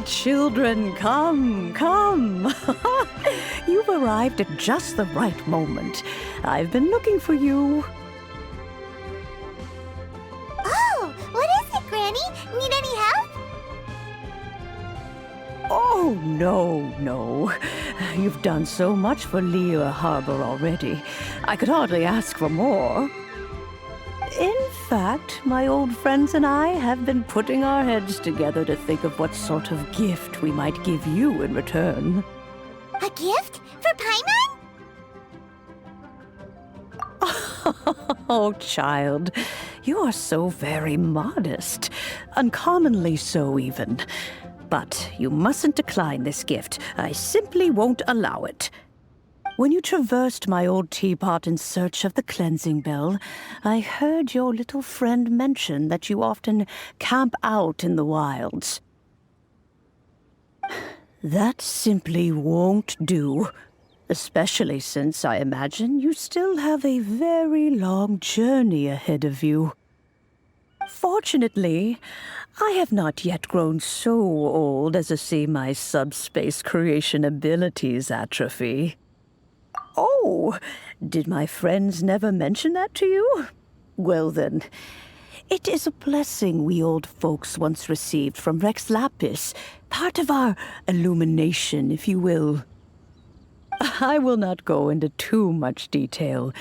Children, come, come. You've arrived at just the right moment. I've been looking for you. Oh, what is it, Granny? Need any help? Oh, no. You've done so much for Lea Harbor already. I could hardly ask for more. In fact, my old friends and I have been putting our heads together to think of what sort of gift we might give you in return. A gift? For Paimon? Oh, child, you are so very modest. Uncommonly so, even. But you mustn't decline this gift. I simply won't allow it. When you traversed my old teapot in search of the cleansing bell, I heard your little friend mention that you often camp out in the wilds. That simply won't do, especially since I imagine you still have a very long journey ahead of you. Fortunately, I have not yet grown so old as to see my subspace creation abilities atrophy. Oh, did my friends never mention that to you? Well then, it is a blessing we old folks once received from Rex Lapis, part of our illumination, if you will. I will not go into too much detail,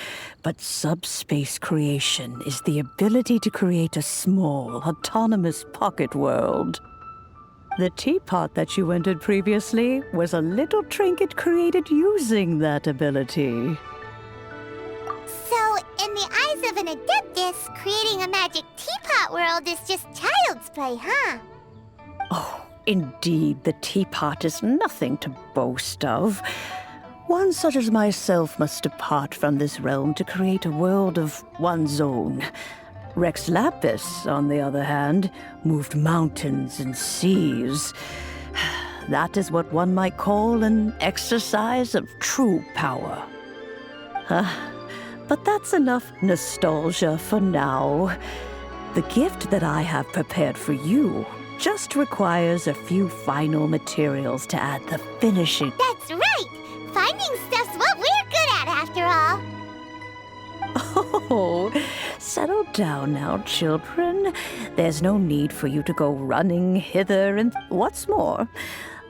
but subspace creation is the ability to create a small, autonomous pocket world. The teapot that you entered previously was a little trinket created using that ability. So, in the eyes of an adeptus, creating a magic teapot world is just child's play, huh? Oh, indeed, the teapot is nothing to boast of. One such as myself must depart from this realm to create a world of one's own. Rex Lapis, on the other hand, moved mountains and seas. That is what one might call an exercise of true power. But that's enough nostalgia for now. The gift that I have prepared for you just requires a few final materials to add the finishing. That's right! Finding stuff's what we're good at, after all. Oh, settle down now, children. There's no need for you to go running hither and... What's more,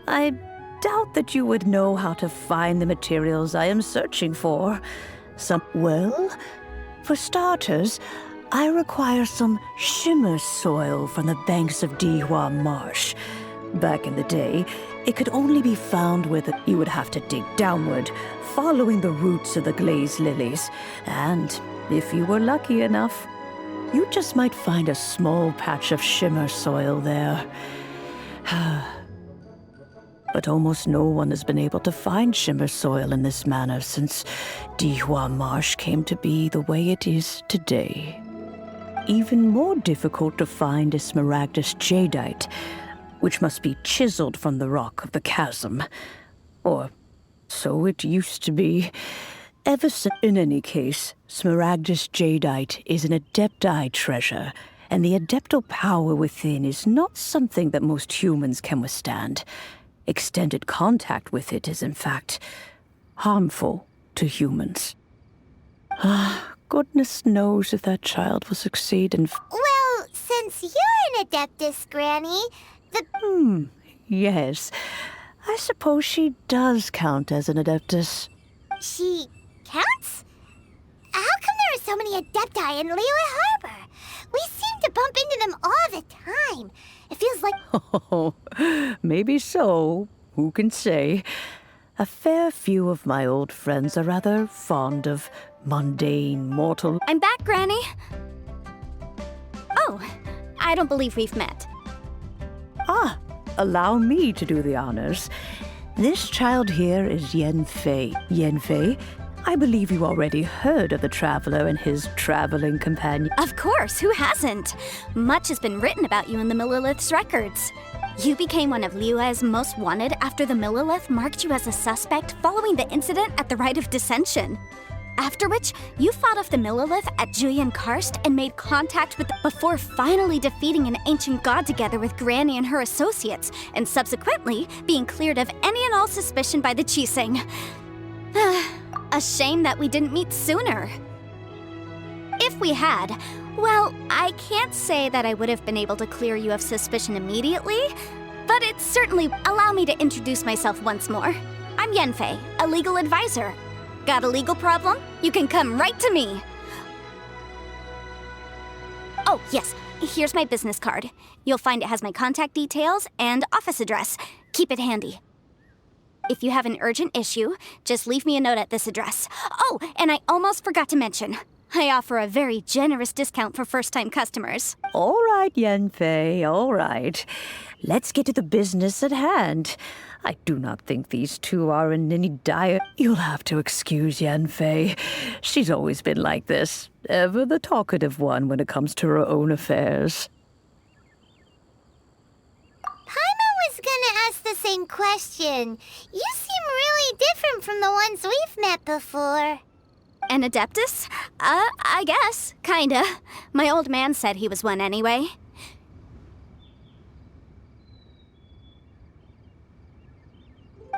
I doubt that you would know how to find the materials I am searching for. Well, for starters, I require some shimmer soil from the banks of Dihua Marsh. Back in the day, it could only be found where you would have to dig downward, following the roots of the glazed lilies. And if you were lucky enough, you just might find a small patch of shimmer soil there. But almost no one has been able to find shimmer soil in this manner since Dihua Marsh came to be the way it is today. Even more difficult to find is smaragdus jadeite, which must be chiseled from the rock of the chasm. Or so it used to be. In any case, smaragdus jadeite is an adepti treasure, and the adeptal power within is not something that most humans can withstand. Extended contact with it is, in fact, harmful to humans. Goodness knows if that child will succeed in... Well, since you're an adeptus, Granny, Yes. I suppose she does count as an adeptus. She counts? How come there are so many adepti in Liyue Harbor? We seem to bump into them all the time. It feels like... Oh, maybe so. Who can say? A fair few of my old friends are rather fond of mundane mortal... I'm back, Granny. Oh, I don't believe we've met. Allow me to do the honors. This child here is Yanfei. Yanfei, I believe you already heard of the traveler and his traveling companion. Of course, who hasn't? Much has been written about you in the Millilith's records. You became one of Liyue's most wanted after the Millilith marked you as a suspect following the incident at the Rite of Dissension. After which, you fought off the Millilith at Julian Karst and made contact with before finally defeating an ancient god together with Granny and her associates, and subsequently being cleared of any and all suspicion by the Chiseng. A shame that we didn't meet sooner. If we had, well, I can't say that I would have been able to clear you of suspicion immediately, but it certainly allow me to introduce myself once more. I'm Yanfei, a legal advisor. Got a legal problem? You can come right to me. Oh, yes, here's my business card. You'll find it has my contact details and office address. Keep it handy. If you have an urgent issue, just leave me a note at this address. Oh, and I almost forgot to mention, I offer a very generous discount for first-time customers. All right, Yanfei, all right. Let's get to the business at hand. I do not think these two are in any dire... You'll have to excuse Yanfei. She's always been like this. Ever the talkative one when it comes to her own affairs. Paimon was gonna ask the same question. You seem really different from the ones we've met before. An Adeptus? I guess. Kinda. My old man said he was one anyway.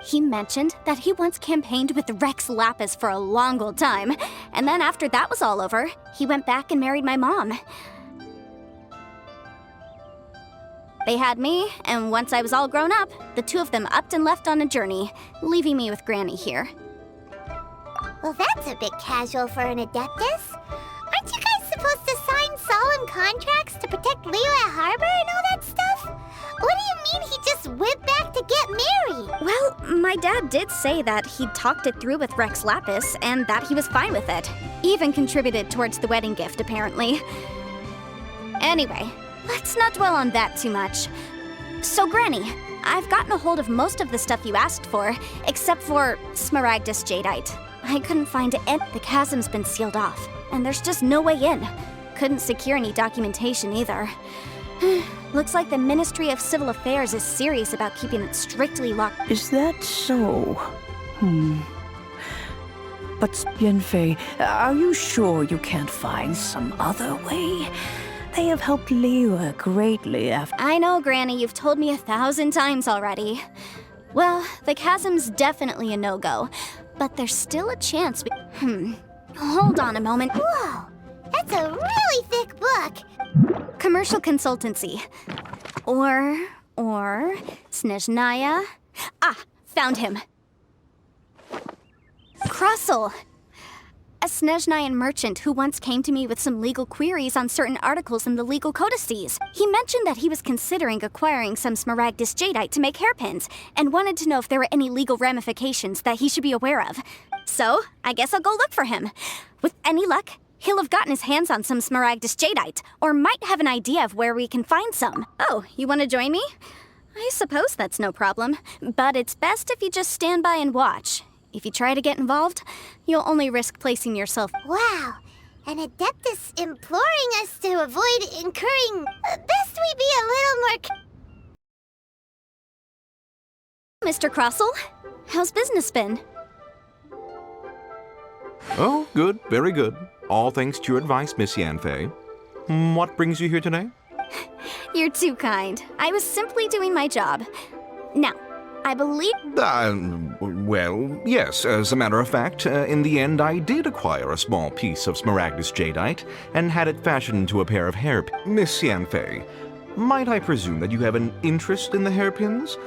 He mentioned that he once campaigned with Rex Lapis for a long old time, and then after that was all over, he went back and married my mom. They had me, and once I was all grown up, the two of them upped and left on a journey, leaving me with Granny here. Well, that's a bit casual for an Adeptus. Aren't you guys supposed to sign solemn contracts to protect Liyue Harbor and all that stuff? What do you mean he just went back to get married? Well, my dad did say that he'd talked it through with Rex Lapis and that he was fine with it. Even contributed towards the wedding gift, apparently. Anyway, let's not dwell on that too much. So, Granny, I've gotten a hold of most of the stuff you asked for, except for Smaragdus Jadeite. I couldn't find it. The chasm's been sealed off, and there's just no way in. Couldn't secure any documentation either. Looks like the Ministry of Civil Affairs is serious about keeping it strictly locked. Is that so? But Yanfei, are you sure you can't find some other way? They have helped Liyue greatly after... I know, Granny, you've told me 1,000 times already. Well, the chasm's definitely a no-go, but there's still a chance we... Hold on a moment. Whoa, that's a really thick book. Commercial consultancy. Or... Snezhnaya? Ah, found him. Crossel. A Snezhnayan merchant who once came to me with some legal queries on certain articles in the legal codices. He mentioned that he was considering acquiring some Smaragdus Jadeite to make hairpins, and wanted to know if there were any legal ramifications that he should be aware of. So, I guess I'll go look for him. With any luck, he'll have gotten his hands on some Smaragdus Jadeite, or might have an idea of where we can find some. Oh, you want to join me? I suppose that's no problem, but it's best if you just stand by and watch. If you try to get involved, you'll only risk placing yourself... Wow, an Adeptus imploring us to avoid incurring... Best we be a little more... Mr. Crossel, how's business been? Oh, good, very good. All thanks to your advice, Miss Yanfei. What brings you here today? You're too kind. I was simply doing my job. Now, I believe... Well, yes, as a matter of fact, in the end I did acquire a small piece of Smaragdus Jadeite and had it fashioned into a pair of hairpins. Miss Yanfei, might I presume that you have an interest in the hairpins?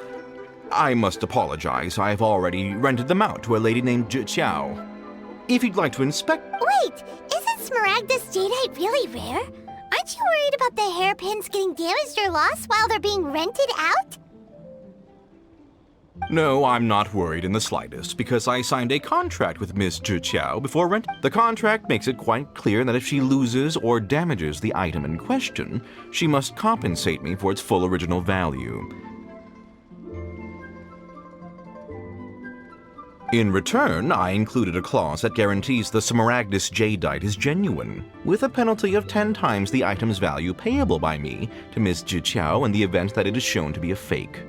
I must apologize, I've already rented them out to a lady named Zhi. If you'd like to inspect... Wait, isn't Smaragdus Jadeite really rare? Aren't you worried about the hairpins getting damaged or lost while they're being rented out? No, I'm not worried in the slightest, because I signed a contract with Miss Zhi before rent. The contract makes it quite clear that if she loses or damages the item in question, she must compensate me for its full original value. In return, I included a clause that guarantees the Smaragdus Jadeite is genuine, with a penalty of 10 times the item's value payable by me to Miss Zhi in the event that it is shown to be a fake.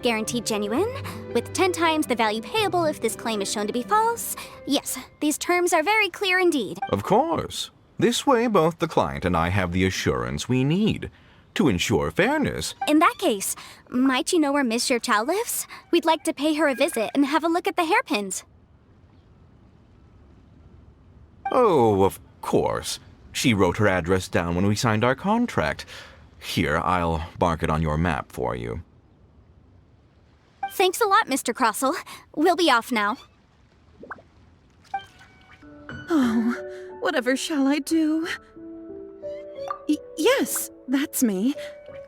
Guaranteed genuine? with 10 times the value payable if this claim is shown to be false. Yes, these terms are very clear indeed. Of course. This way, both the client and I have the assurance we need. To ensure fairness. In that case, might you know where Miss Chow lives? We'd like to pay her a visit and have a look at the hairpins. Oh, of course. She wrote her address down when we signed our contract. Here, I'll mark it on your map for you. Thanks a lot, Mr. Crossell. We'll be off now. Oh, whatever shall I do? Yes, that's me.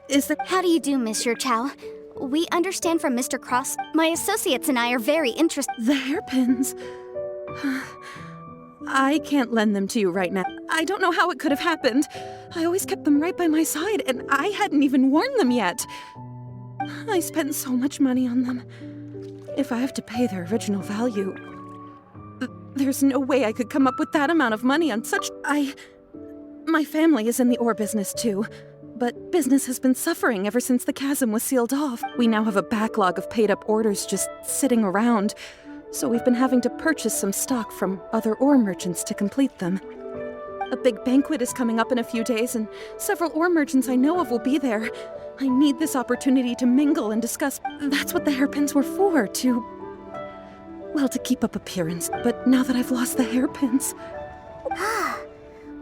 Is there... How do you do, Miss Chow? We understand from Mr. Cross, my associates and I are very interested. The hairpins. I can't lend them to you right now. I don't know how it could have happened. I always kept them right by my side, and I hadn't even worn them yet. I spent so much money on them. If I have to pay their original value, there's no way I could come up with that amount of money on such... My family is in the ore business too, but business has been suffering ever since the chasm was sealed off. We now have a backlog of paid-up orders just sitting around, so we've been having to purchase some stock from other ore merchants to complete them. A big banquet is coming up in a few days, and several ore merchants I know of will be there. I need this opportunity to mingle and discuss. That's what the hairpins were for, well, to keep up appearance. But now that I've lost the hairpins...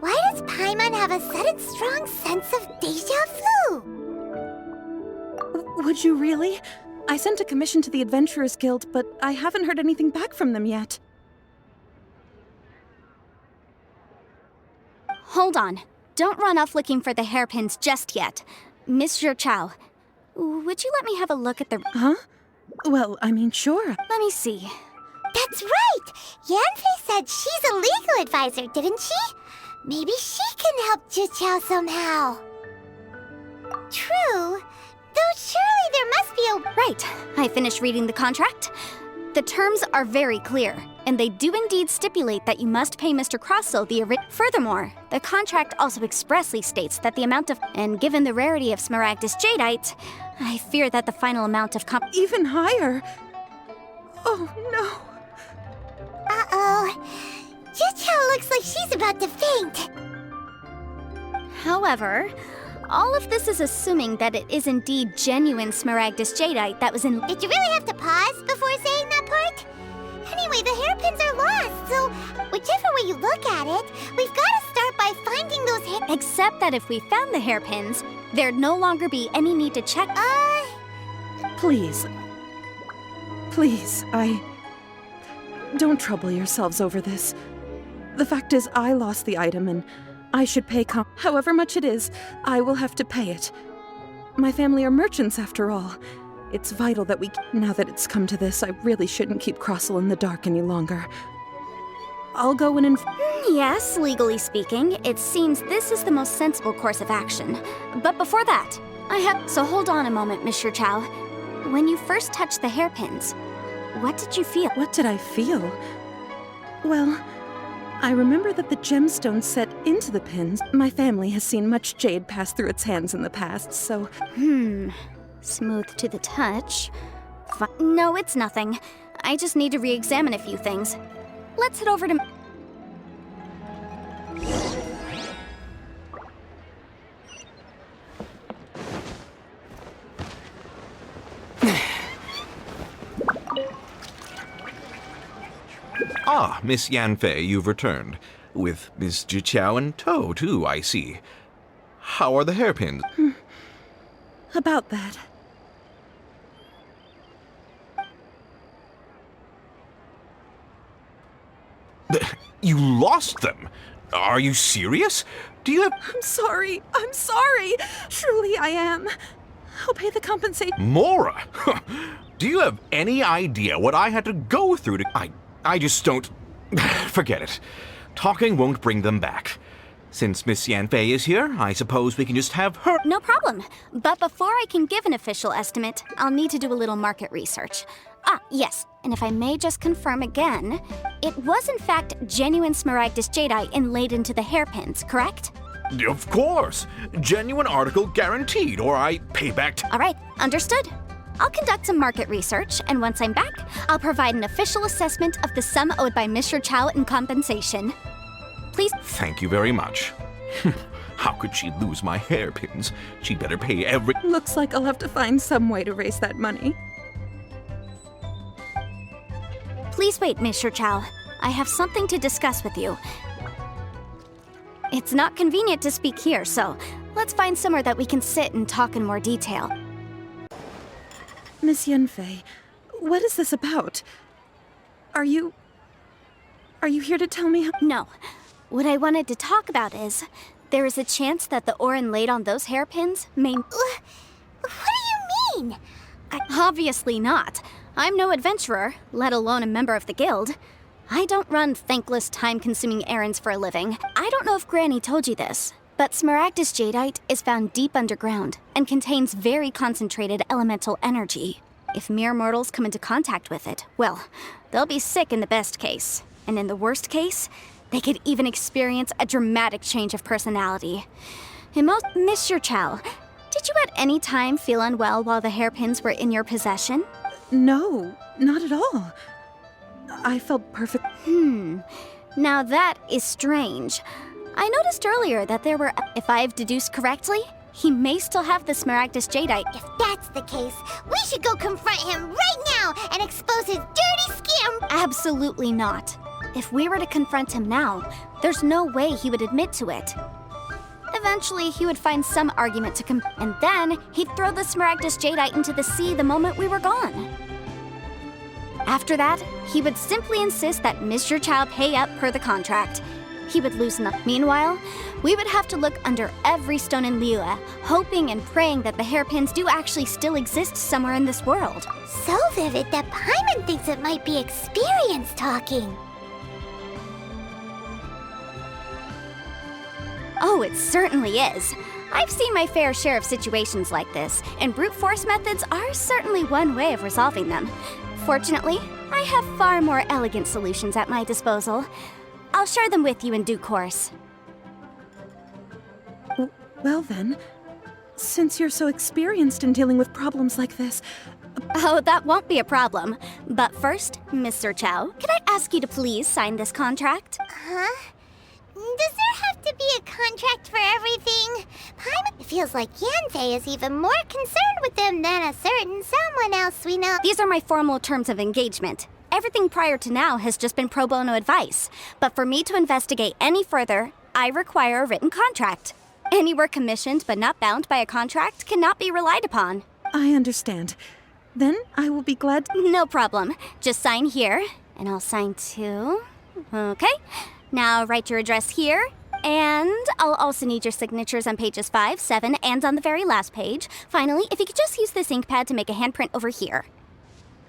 Why does Paimon have a sudden strong sense of déjà vu? Would you really? I sent a commission to the Adventurers Guild, but I haven't heard anything back from them yet. Hold on. Don't run off looking for the hairpins just yet. Miss Chow, would you let me have a look at the... Huh? Well, I mean, sure. Let me see. That's right! Yanfei said she's a legal advisor, didn't she? Maybe she can help Jichao somehow. True. Though surely there must be a... Right. I finished reading the contract. The terms are very clear, and they do indeed stipulate that you must pay Mr. Crossell the Furthermore, the contract also expressly states that the amount of... And given the rarity of Smaragdus Jadeite, I fear that the final amount of Even higher? Oh, no. Uh-oh. Jichao looks like she's about to faint. However, all of this is assuming that it is indeed genuine Smaragdus Jadeite that was in... Did you really have to pause before saying that part? Anyway, the hairpins are lost, so whichever way you look at it, we've got to start by finding those Except that if we found the hairpins, there'd no longer be any need to check... Please. Please, Don't trouble yourselves over this. The fact is, I lost the item and I should pay however much it is, I will have to pay it. My family are merchants after all. It's vital that now that it's come to this, I really shouldn't keep Crossell in the dark any longer. I'll go and Yes, legally speaking, it seems this is the most sensible course of action. But before that, So hold on a moment, Mr. Chow. When you first touched the hairpins, what did you feel? What did I feel? Well, I remember that the gemstones set into the pins. My family has seen much jade pass through its hands in the past, so... Smooth to the touch. No, it's nothing. I just need to re-examine a few things. Let's head over to... Ah, Miss Yanfei, you've returned. With Miss Jichao in tow, too, I see. How are the hairpins? About that. You lost them? Are you serious? Do you have... I'm sorry. Truly I am. I'll pay the compensation. Mora! Do you have any idea what I had to go through to... I just don't... Forget it. Talking won't bring them back. Since Miss Yanfei is here, I suppose we can just have her... No problem. But before I can give an official estimate, I'll need to do a little market research. Yes. And if I may just confirm again, it was in fact genuine Smaragdus Jadeite inlaid into the hairpins, correct? Of course. Genuine article guaranteed, or I pay back... All right, understood. I'll conduct some market research, and once I'm back, I'll provide an official assessment of the sum owed by Mr. Chow in compensation. Please. Thank you very much. How could she lose my hairpins? She'd better pay every... Looks like I'll have to find some way to raise that money. Please wait, Mr. Chow. I have something to discuss with you. It's not convenient to speak here, so let's find somewhere that we can sit and talk in more detail. Miss Yanfei, what is this about? Are you here to tell me how— No. What I wanted to talk about is, there is a chance that the Orin laid on those hairpins may— What do you mean? Obviously not. I'm no adventurer, let alone a member of the guild. I don't run thankless, time-consuming errands for a living. I don't know if Granny told you this, but Smaragdus jadeite is found deep underground and contains very concentrated elemental energy. If mere mortals come into contact with it, well, they'll be sick in the best case. And in the worst case, they could even experience a dramatic change of personality. Mr. Chow, did you at any time feel unwell while the hairpins were in your possession? No, not at all. I felt perfect. Now that is strange. I noticed earlier that there were— if I've deduced correctly, he may still have the Smaragdus jadeite. If that's the case, we should go confront him right now and expose his dirty scam. Absolutely not. If we were to confront him now, there's no way he would admit to it. Eventually, he would find some argument to and then he'd throw the Smaragdus jadeite into the sea the moment we were gone. After that, he would simply insist that Mr. Chow pay up per the contract. He would loosen up. Meanwhile, we would have to look under every stone in Liyue, hoping and praying that the hairpins do actually still exist somewhere in this world. So vivid that Paimon thinks it might be experience talking. Oh, it certainly is. I've seen my fair share of situations like this, and brute force methods are certainly one way of resolving them. Fortunately, I have far more elegant solutions at my disposal. I'll share them with you in due course. Well then, since you're so experienced in dealing with problems like this— Oh, that won't be a problem. But first, Mr. Chow, can I ask you to please sign this contract? Huh? Does there have to be a contract for everything? Paimon feels like Yanfei is even more concerned with them than a certain someone else we know. These are my formal terms of engagement. Everything prior to now has just been pro bono advice. But for me to investigate any further, I require a written contract. Any work commissioned but not bound by a contract cannot be relied upon. I understand. Then I will be glad— No problem. Just sign here, and I'll sign too. Okay. Now write your address here, and I'll also need your signatures on pages 5, 7, and on the very last page. Finally, if you could just use this ink pad to make a handprint over here.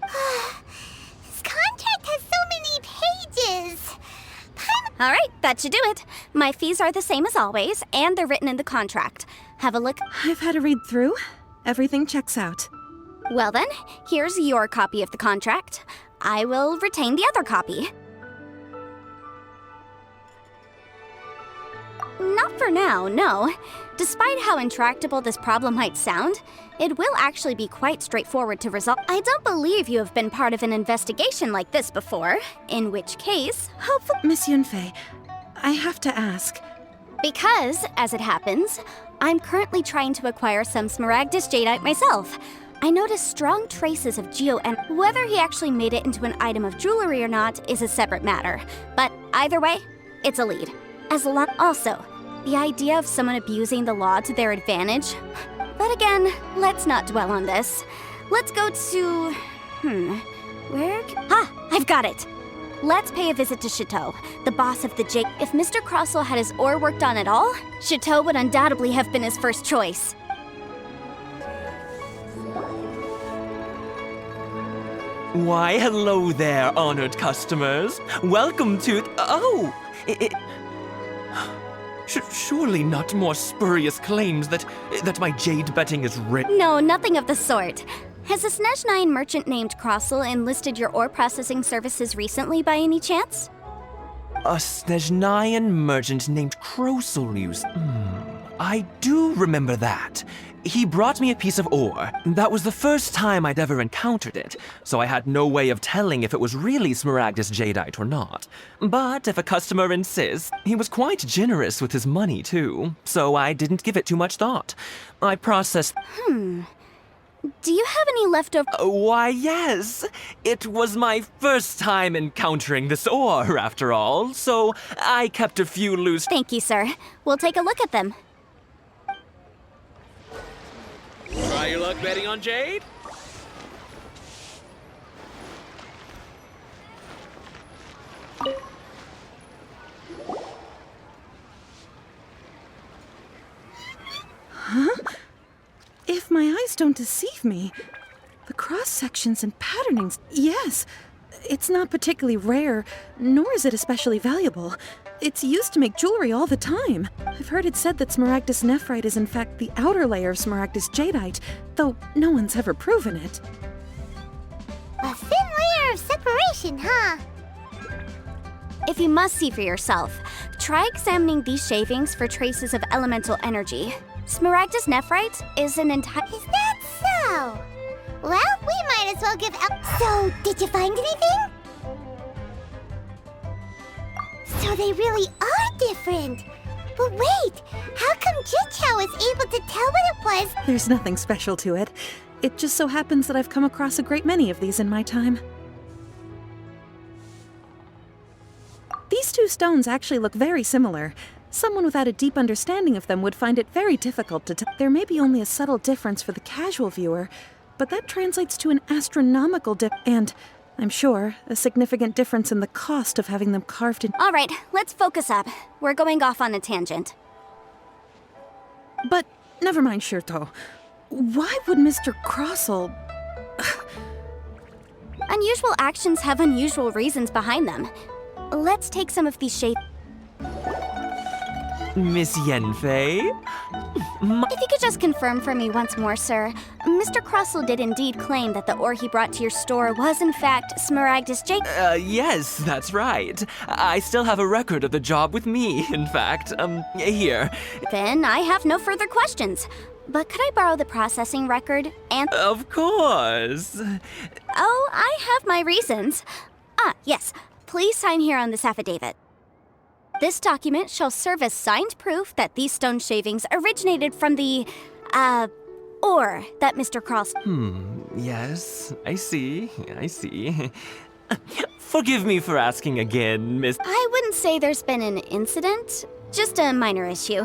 This contract has so many pages. All right, that should do it. My fees are the same as always, and they're written in the contract. Have a look. I've had a read through. Everything checks out. Well then, here's your copy of the contract. I will retain the other copy. Not for now, no. Despite how intractable this problem might sound, it will actually be quite straightforward to resolve. I don't believe you have been part of an investigation like this before, in which case, hopefully— Miss Yunfei, I have to ask— Because, as it happens, I'm currently trying to acquire some Smaragdus jadeite myself. I noticed strong traces of Geo, and whether he actually made it into an item of jewelry or not is a separate matter. But either way, it's a lead. Also, the idea of someone abusing the law to their advantage. But again, let's not dwell on this. Let's go to... I've got it! Let's pay a visit to Chateau, the boss of the J. If Mr. Crossell had his ore worked on at all, Chateau would undoubtedly have been his first choice. Why, hello there, honored customers. Welcome to... Oh! Surely not more spurious claims that my jade betting is rich. No, nothing of the sort. Has a Snezhnyan merchant named Crossell enlisted your ore processing services recently by any chance? A Snezhnyan merchant named Crossell I do remember that. He brought me a piece of ore. That was the first time I'd ever encountered it, so I had no way of telling if it was really smaragdus jadeite or not. But if a customer insists, he was quite generous with his money too, so I didn't give it too much thought. I processed... Do you have any leftover? Why, yes. It was my first time encountering this ore, after all, so I kept a few loose... Thank you, sir. We'll take a look at them. Try your luck betting on jade? If my eyes don't deceive me, the cross-sections and patternings, yes. It's not particularly rare, nor is it especially valuable. It's used to make jewelry all the time. I've heard it said that smaragdus nephrite is in fact the outer layer of smaragdus jadeite, though no one's ever proven it. A thin layer of separation, huh? If you must see for yourself, try examining these shavings for traces of elemental energy. Smaragdus nephrite is an entire... Is that so? Well, we might as well give out. So, did you find anything? So they really are different. But wait, how come Jichao was able to tell what it was? There's nothing special to it. It just so happens that I've come across a great many of these in my time. These two stones actually look very similar. Someone without a deep understanding of them would find it very difficult to tell. There may be only a subtle difference for the casual viewer, but that translates to an astronomical and, I'm sure, a significant difference in the cost of having them carved in. All right, let's focus up. We're going off on a tangent. But never mind, Shirto. Why would Mr. Crossell... Unusual actions have unusual reasons behind them. Let's take some of these shapes. Miss Yanfei? If you could just confirm for me once more, sir. Mr. Crossell did indeed claim that the ore he brought to your store was in fact smaragdus jade. Yes, that's right. I still have a record of the job with me, in fact. Here. Then I have no further questions. But could I borrow the processing record and... Of course. Oh, I have my reasons. Yes. Please sign here on this affidavit. This document shall serve as signed proof that these stone shavings originated from the, ore that Mr. Cross... Yes, I see. Forgive me for asking again, Miss... I wouldn't say there's been an incident, just a minor issue.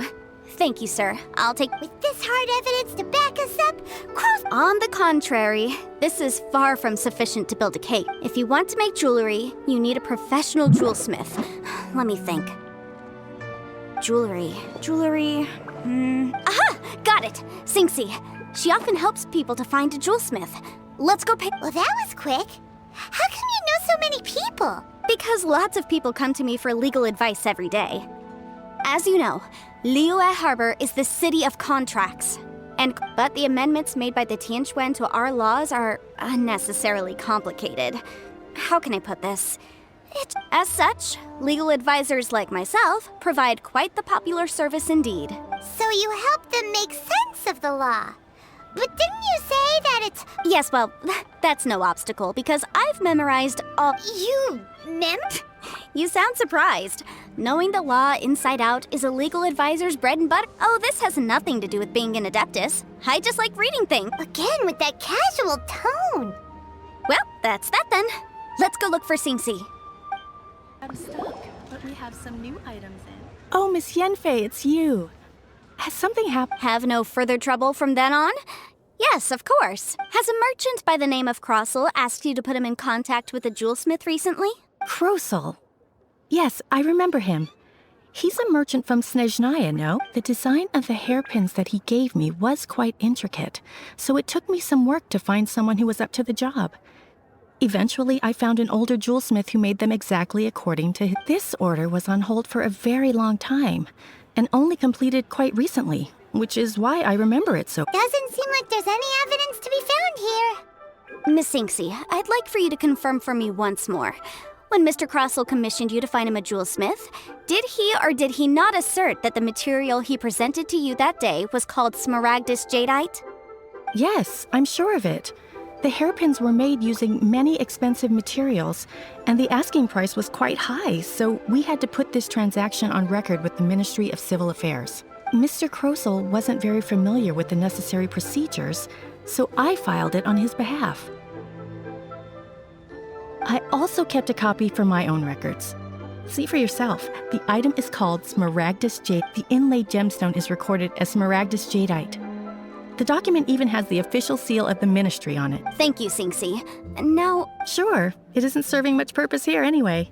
Thank you, sir. I'll take... With this hard evidence to back us up, Cross... On the contrary, this is far from sufficient to build a cake. If you want to make jewelry, you need a professional jewelsmith. Let me think. Jewelry. Aha! Got it! Singxi. She often helps people to find a jewelsmith. Let's go pay... Well, that was quick. How come you know so many people? Because lots of people come to me for legal advice every day. As you know, Liyue Harbor is the city of contracts. But the amendments made by the Tianquan to our laws are unnecessarily complicated. How can I put this? As such, legal advisors like myself provide quite the popular service indeed. So you help them make sense of the law. But didn't you say that it's... Yes, well, that's no obstacle because I've memorized all... You You sound surprised. Knowing the law inside out is a legal advisor's bread and butter. Oh, this has nothing to do with being an adeptus. I just like reading things. Again, with that casual tone. Well, that's that then. Let's go look for Singxi. I'm stuck, but we have some new items in. Oh, Miss Yanfei, it's you. Has something happened? Have no further trouble from then on? Yes, of course. Has a merchant by the name of Crossell asked you to put him in contact with a jewelsmith recently? Crossell. Yes, I remember him. He's a merchant from Snezhnaya, no? The design of the hairpins that he gave me was quite intricate, so it took me some work to find someone who was up to the job. Eventually, I found an older jewelsmith who made them exactly according to his. This order was on hold for a very long time, and only completed quite recently, which is why I remember it so. Doesn't seem like there's any evidence to be found here. Miss Singxi, I'd like for you to confirm for me once more. When Mr. Crossell commissioned you to find him a jewelsmith, did he or did he not assert that the material he presented to you that day was called smaragdus jadeite? Yes, I'm sure of it. The hairpins were made using many expensive materials, and the asking price was quite high, so we had to put this transaction on record with the Ministry of Civil Affairs. Mr. Crossell wasn't very familiar with the necessary procedures, so I filed it on his behalf. I also kept a copy for my own records. See for yourself, the item is called smaragdus jade. The inlaid gemstone is recorded as smaragdus jadeite. The document even has the official seal of the ministry on it. Thank you, Singsi. Now... Sure, it isn't serving much purpose here anyway.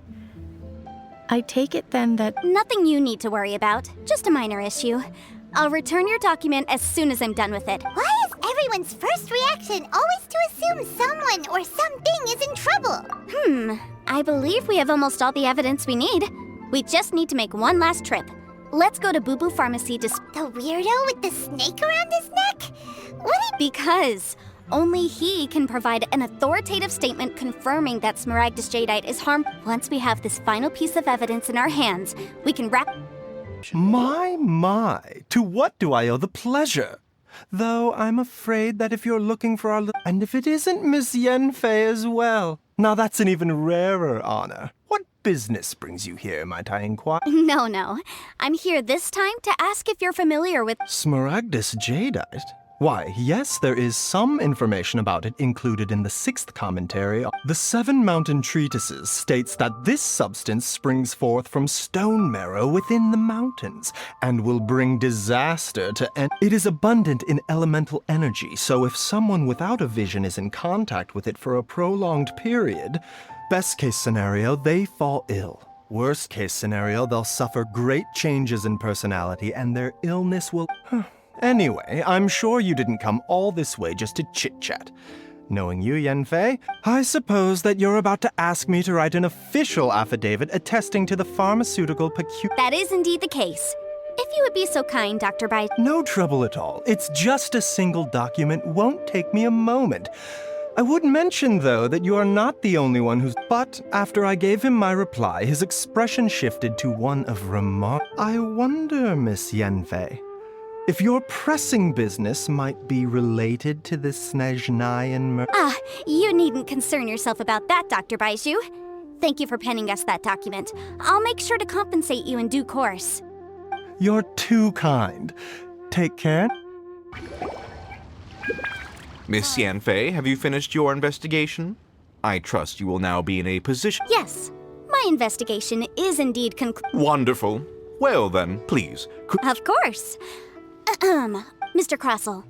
I take it then that... Nothing you need to worry about, just a minor issue. I'll return your document as soon as I'm done with it. Why is everyone's first reaction always to assume someone or something is in trouble? I believe we have almost all the evidence we need. We just need to make one last trip. Let's go to Boo Boo Pharmacy to... The weirdo with the snake around his neck? Because only he can provide an authoritative statement confirming that smaragdus jadeite is harmful. Once we have this final piece of evidence in our hands, we can wrap... My, to what do I owe the pleasure? Though I'm afraid that if you're looking for our... And if it isn't Miss Yanfei as well. Now that's an even rarer honor. What business brings you here, might I inquire? No. I'm here this time to ask if you're familiar with... Smaragdus jadeite? Why, yes, there is some information about it included in the 6th commentary. The 7 Mountain Treatises states that this substance springs forth from stone marrow within the mountains and will bring disaster to it is abundant in elemental energy, so if someone without a vision is in contact with it for a prolonged period, best case scenario, they fall ill. Worst case scenario, they'll suffer great changes in personality and their illness will... Anyway, I'm sure you didn't come all this way just to chit-chat. Knowing you, Yanfei, I suppose that you're about to ask me to write an official affidavit attesting to the pharmaceutical That is indeed the case. If you would be so kind, Dr. Bai... No trouble at all. It's just a single document. Won't take me a moment. I would mention, though, that you are not the only one who's... But after I gave him my reply, his expression shifted to one of remark... I wonder, Miss Yanfei, if your pressing business might be related to the Snezhnayan you needn't concern yourself about that, Dr. Baiju. Thank you for penning us that document. I'll make sure to compensate you in due course. You're too kind. Take care. Miss Yanfei, have you finished your investigation? I trust you will now be in a position... Yes, my investigation is indeed Wonderful. Well then, please. Of course. Mr. Crossell,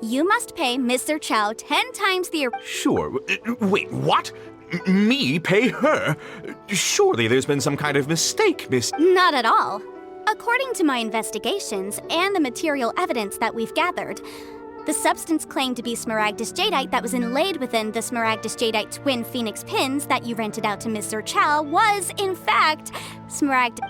you must pay Mr. Chow 10 times the... Sure. Wait, what? Me pay her? Surely there's been some kind of mistake, Miss... Not at all. According to my investigations and the material evidence that we've gathered, the substance claimed to be smaragdus jadeite that was inlaid within the smaragdus jadeite twin phoenix pins that you rented out to Mr. Chow was, in fact,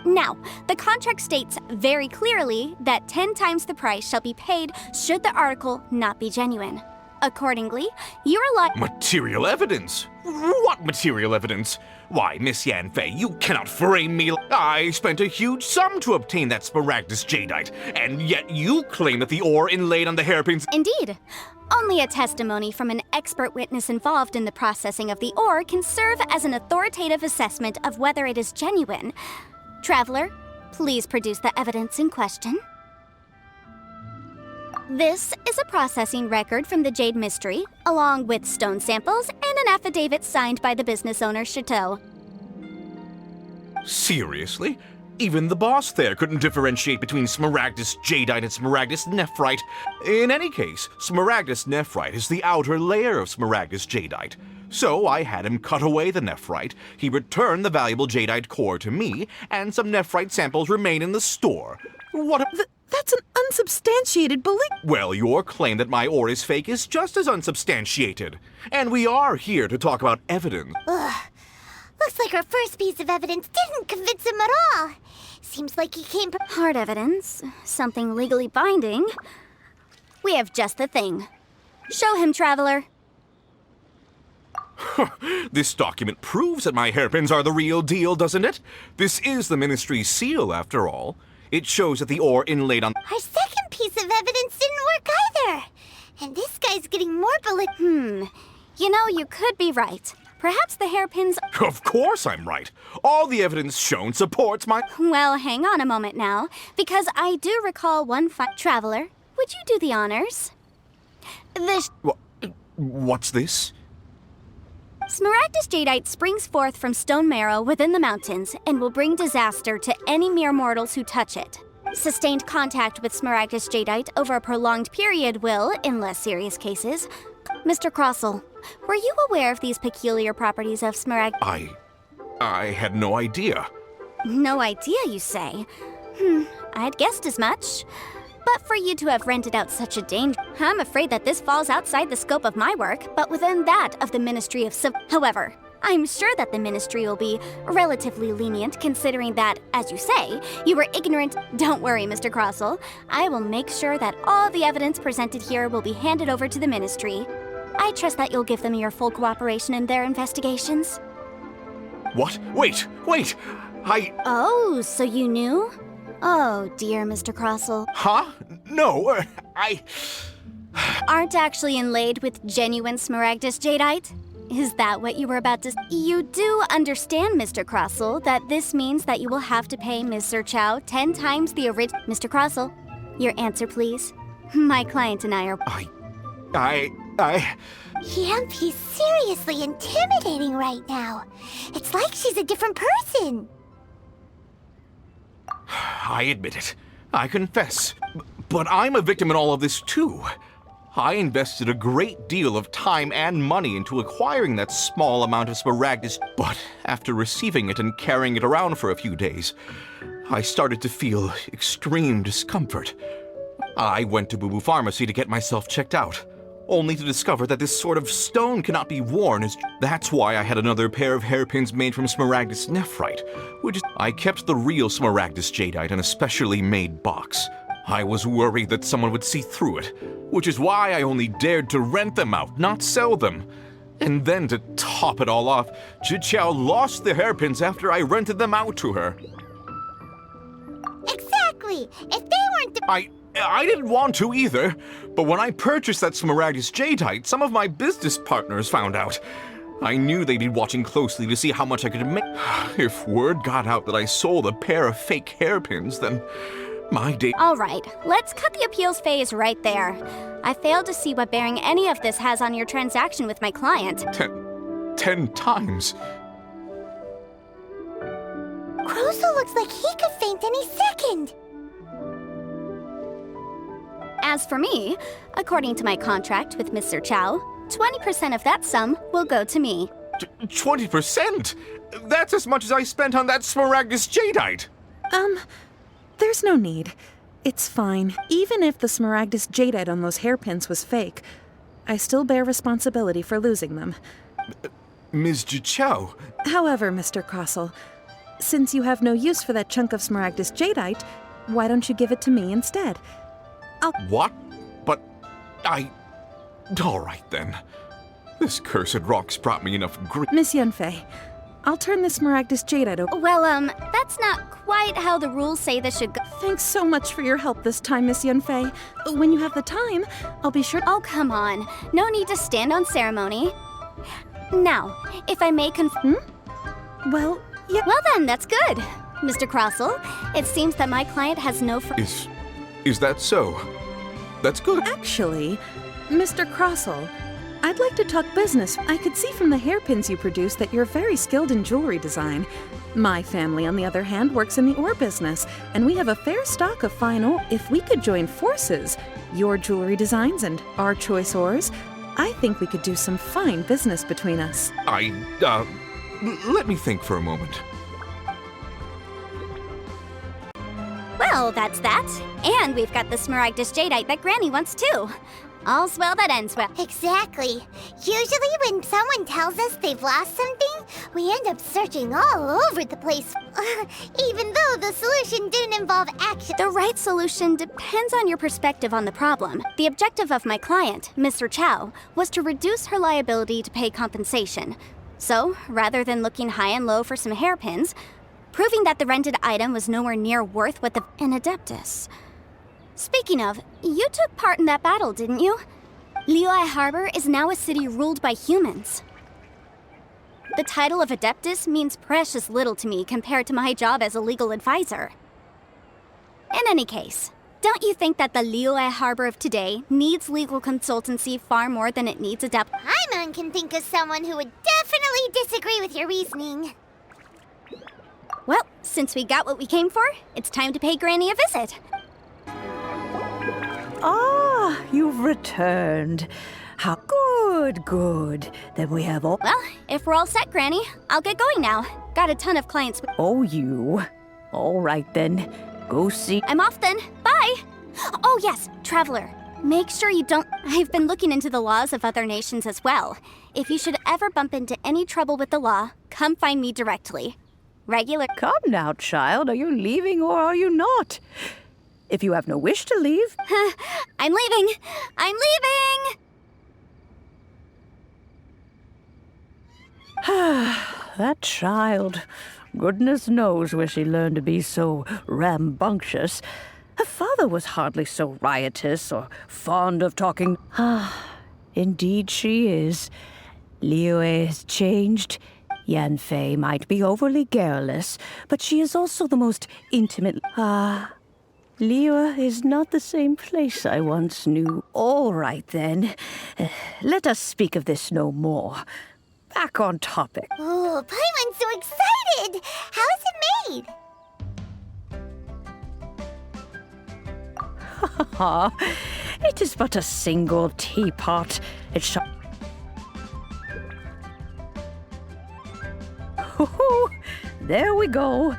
Now, the contract states very clearly that 10 times the price shall be paid should the article not be genuine. Accordingly, you're Material evidence? What material evidence? Why, Miss Yanfei, you cannot frame me. I spent a huge sum to obtain that smaragdus jadeite, and yet you claim that the ore inlaid on the hairpins... Indeed. Only a testimony from an expert witness involved in the processing of the ore can serve as an authoritative assessment of whether it is genuine. Traveler, please produce the evidence in question. This is a processing record from the Jade Mystery, along with stone samples and an affidavit signed by the business owner, Chateau. Seriously? Even the boss there couldn't differentiate between smaragdus jadeite and smaragdus nephrite. In any case, smaragdus nephrite is the outer layer of smaragdus jadeite. So I had him cut away the nephrite, he returned the valuable jadeite core to me, and some nephrite samples remain in the store. That's an unsubstantiated belief. Well, your claim that my ore is fake is just as unsubstantiated. And we are here to talk about evidence. Ugh. Looks like our first piece of evidence didn't convince him at all. Seems like he came... Hard evidence. Something legally binding. We have just the thing. Show him, Traveler. This document proves that my hairpins are the real deal, doesn't it? This is the Ministry's seal, after all. It shows that the ore inlaid on... Our second piece of evidence didn't work either. And this guy's getting more You know, you could be right. Perhaps the hairpins... Of course I'm right. All the evidence shown supports my... Well, hang on a moment now, because I do recall one Traveler, would you do the honors? What's this? Smaragdus jadeite springs forth from stone marrow within the mountains and will bring disaster to any mere mortals who touch it. Sustained contact with Smaragdus jadeite over a prolonged period will, in less serious cases... Mr. Crossell, were you aware of these peculiar properties of Smaragdus? I had no idea. No idea, you say? I'd guessed as much. But for you to have rented out such a danger, I'm afraid that this falls outside the scope of my work, but within that of the Ministry of However, I'm sure that the Ministry will be relatively lenient considering that, as you say, you were ignorant. Don't worry, Mr. Crossell. I will make sure that all the evidence presented here will be handed over to the Ministry. I trust that you'll give them your full cooperation in their investigations. What? Wait! Oh, so you knew? Oh, dear, Mr. Crossell. Huh? No, Aren't actually inlaid with genuine Smaragdus jadeite? Is that what you were about to... You do understand, Mr. Crossell, that this means that you will have to pay Ms. Sir Chow 10 times the original... Mr. Crossell, your answer, please. My client and I are... Yampy's seriously intimidating right now. It's like she's a different person. I admit it. I confess. But I'm a victim in all of this, too. I invested a great deal of time and money into acquiring that small amount of Smaragdus, but after receiving it and carrying it around for a few days, I started to feel extreme discomfort. I went to Boo Boo Pharmacy to get myself checked out, only to discover that this sort of stone cannot be worn as... That's why I had another pair of hairpins made from Smaragdus nephrite, which is... I kept the real Smaragdus jadeite in a specially made box. I was worried that someone would see through it, which is why I only dared to rent them out, not sell them. And then to top it all off, Jiqiao lost the hairpins after I rented them out to her. Exactly! If they weren't the... I didn't want to either, but when I purchased that Smaragdus jadeite, some of my business partners found out. I knew they'd be watching closely to see how much I could make. If word got out that I sold a pair of fake hairpins, then my day... All right, let's cut the appeals phase right there. I failed to see what bearing any of this has on your transaction with my client. 10 times? Crossell looks like he could faint any second. As for me, according to my contract with Mr. Chow, 20% of that sum will go to me. 20%? That's as much as I spent on that Smaragdus jadeite! There's no need. It's fine. Even if the Smaragdus jadeite on those hairpins was fake, I still bear responsibility for losing them. Ms. Jiqiao... However, Mr. Crossell, since you have no use for that chunk of Smaragdus jadeite, why don't you give it to me instead? What? But all right then. This cursed rock's brought me enough grief. Miss Yanfei, I'll turn the Smaragdus jadeite over. Well, that's not quite how the rules say this should go. Thanks so much for your help this time, Miss Yanfei. When you have the time, I'll be sure... Oh, come on. No need to stand on ceremony. Now, if I may Well, yeah... Well then, that's good. Mr. Crossell, it seems that my client has no... Is that so? That's good. Actually, Mr. Crossell, I'd like to talk business. I could see from the hairpins you produce that you're very skilled in jewelry design. My family, on the other hand, works in the ore business, and we have a fair stock of fine ore. If we could join forces, your jewelry designs and our choice ores, I think we could do some fine business between us. Let me think for a moment. Well, that's that. And we've got the Smaragdus jadeite that Granny wants too. All's well that ends well. Exactly. Usually when someone tells us they've lost something, we end up searching all over the place. Even though the solution didn't involve action. The right solution depends on your perspective on the problem. The objective of my client, Mr. Chow, was to reduce her liability to pay compensation. So, rather than looking high and low for some hairpins, proving that the rented item was nowhere near worth what an adeptus. Speaking of, you took part in that battle, didn't you? Liyue Harbor is now a city ruled by humans. The title of adeptus means precious little to me compared to my job as a legal advisor. In any case, don't you think that the Liyue Harbor of today needs legal consultancy far more than it needs adept? Paimon can think of someone who would definitely disagree with your reasoning. Well, since we got what we came for, it's time to pay Granny a visit. Ah, you've returned. How good, good. Then we have all... Well, if we're all set, Granny, I'll get going now. Got a ton of clients. Oh, you. All right, then. Go see... I'm off then. Bye! Oh, yes, Traveler. Make sure you don't... I've been looking into the laws of other nations as well. If you should ever bump into any trouble with the law, come find me directly. Regular... Come now, child. Are you leaving or are you not? If you have no wish to leave... I'm leaving! I'm leaving! That child. Goodness knows where she learned to be so rambunctious. Her father was hardly so riotous or fond of talking. Indeed she is. Liyue has changed. Yanfei might be overly garrulous, but she is also the most intimate... Liyue is not the same place I once knew. All right, then. Let us speak of this no more. Back on topic. Oh, Paimon's so excited! How is it made? It is but a single teapot. It shall... There we go.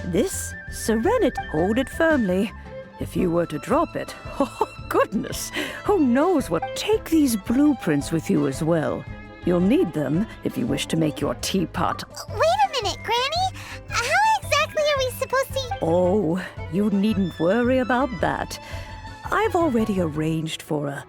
This serenity. Hold it firmly. If you were to drop it, oh goodness, who knows what... Take these blueprints with you as well. You'll need them if you wish to make your teapot. Wait a minute, Granny. How exactly are we supposed to... Oh, you needn't worry about that. I've already arranged for a...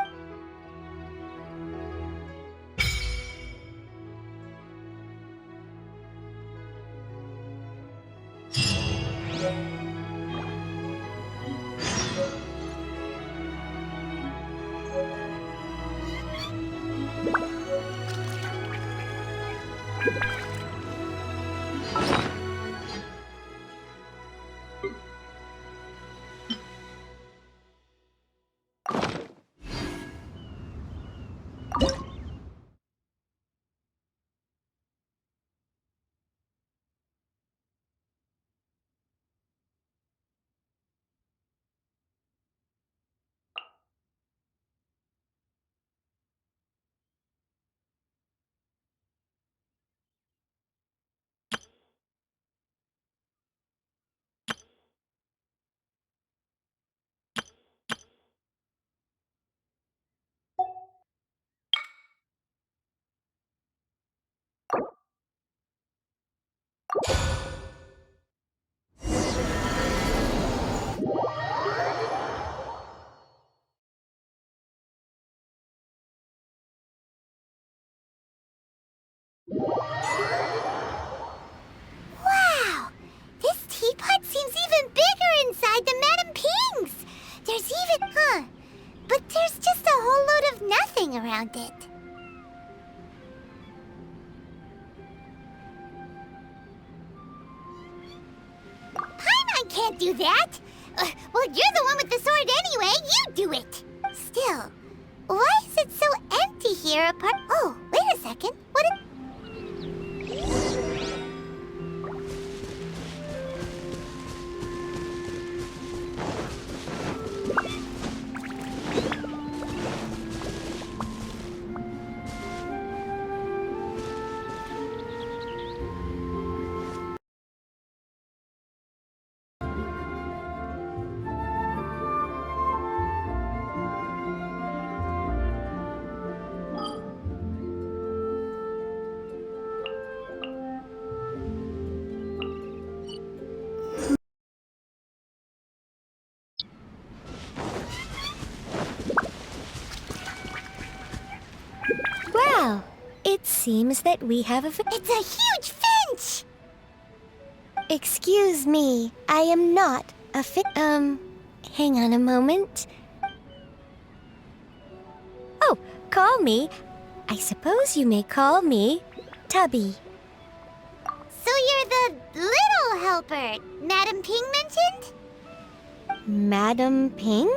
Wow! This teapot seems even bigger inside than Madame Ping's! There's even... But there's just a whole load of nothing around it. Paimon can't do that! Well, you're the one with the sword anyway, you do it! Still, why is it so empty here apart... Oh, wait a second, what if... It seems that we have a... It's a huge finch! Excuse me, I am not a hang on a moment. Oh, call me. I suppose you may call me Tubby. So you're the little helper Madam Ping mentioned? Madam Ping?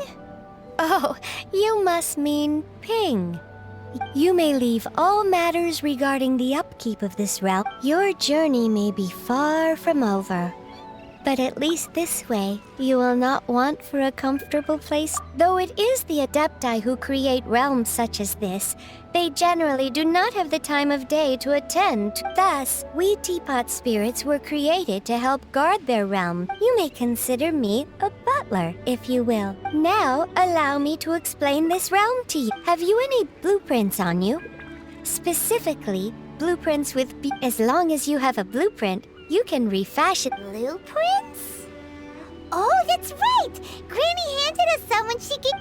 Oh, you must mean Ping. You may leave all matters regarding the upkeep of this realm. Your journey may be far from over. But at least this way, you will not want for a comfortable place. Though it is the Adepti who create realms such as this, they generally do not have the time of day to attend. Thus, we teapot spirits were created to help guard their realm. You may consider me a butler, if you will. Now, allow me to explain this realm to you. Have you any blueprints on you? Specifically, blueprints with as long as you have a blueprint, you can refashion... Blueprints? Oh, that's right! Granny handed us some when she gave...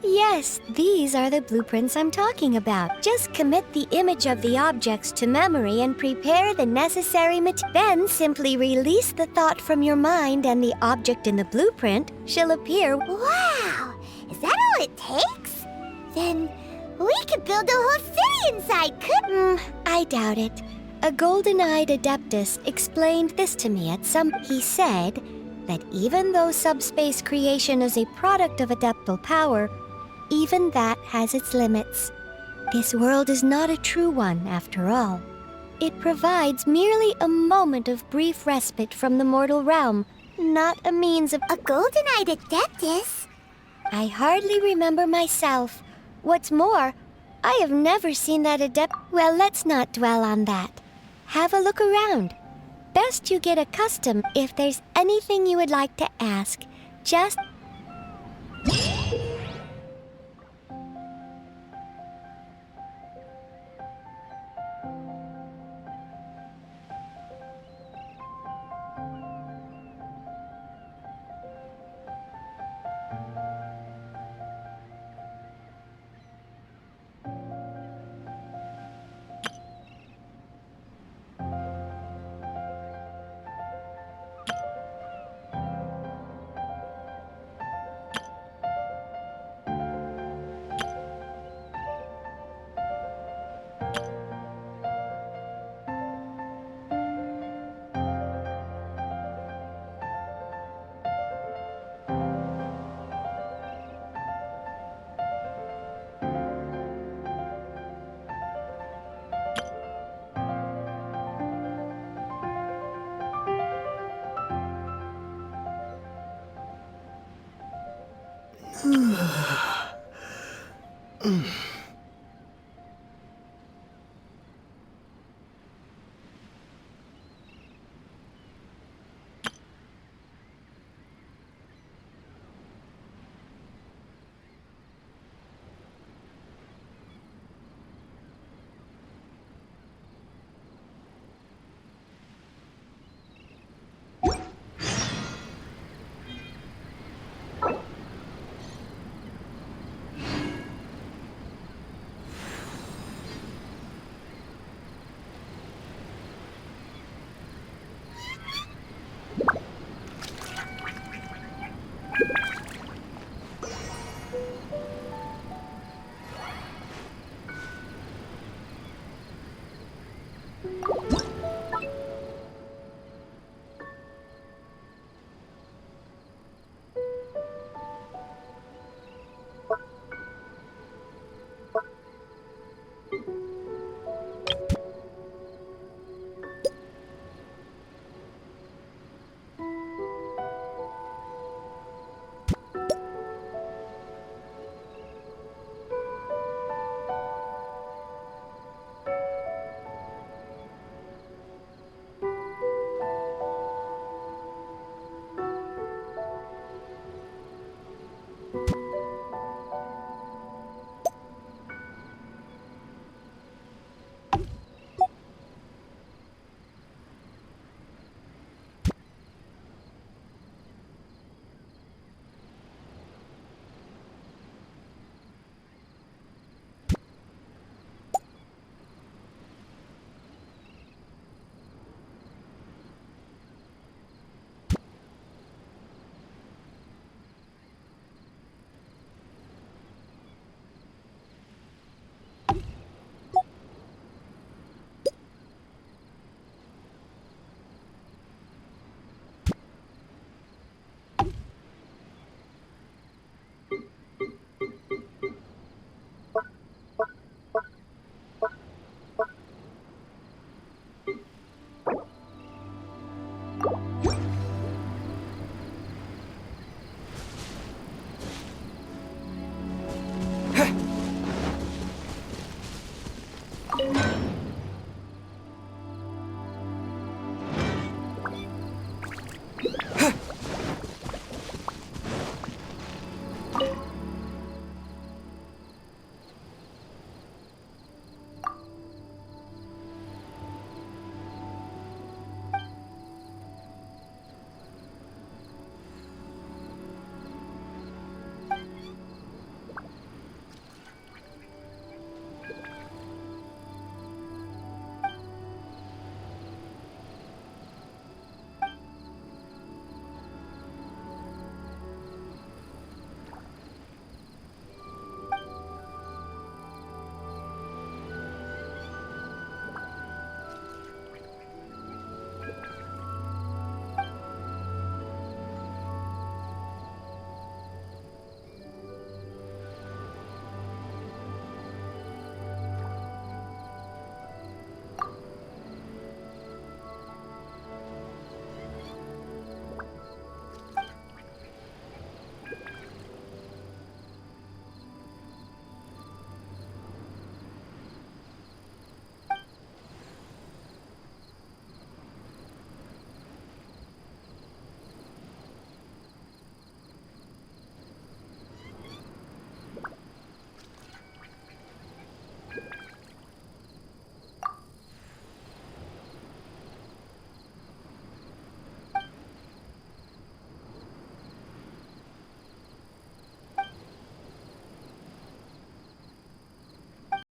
Yes, these are the blueprints I'm talking about. Just commit the image of the objects to memory and prepare the necessary material. Then simply release the thought from your mind and the object in the blueprint shall appear. Wow! Is that all it takes? Then... we could build a whole city inside, I doubt it. A golden-eyed adeptus explained this to me at some... He said that even though subspace creation is a product of adeptal power, even that has its limits. This world is not a true one, after all. It provides merely a moment of brief respite from the mortal realm, not a means of... A golden-eyed adeptus? I hardly remember myself. What's more, I have never seen that adept... Well, let's not dwell on that. Have a look around. Best you get accustomed. If there's anything you would like to ask, just...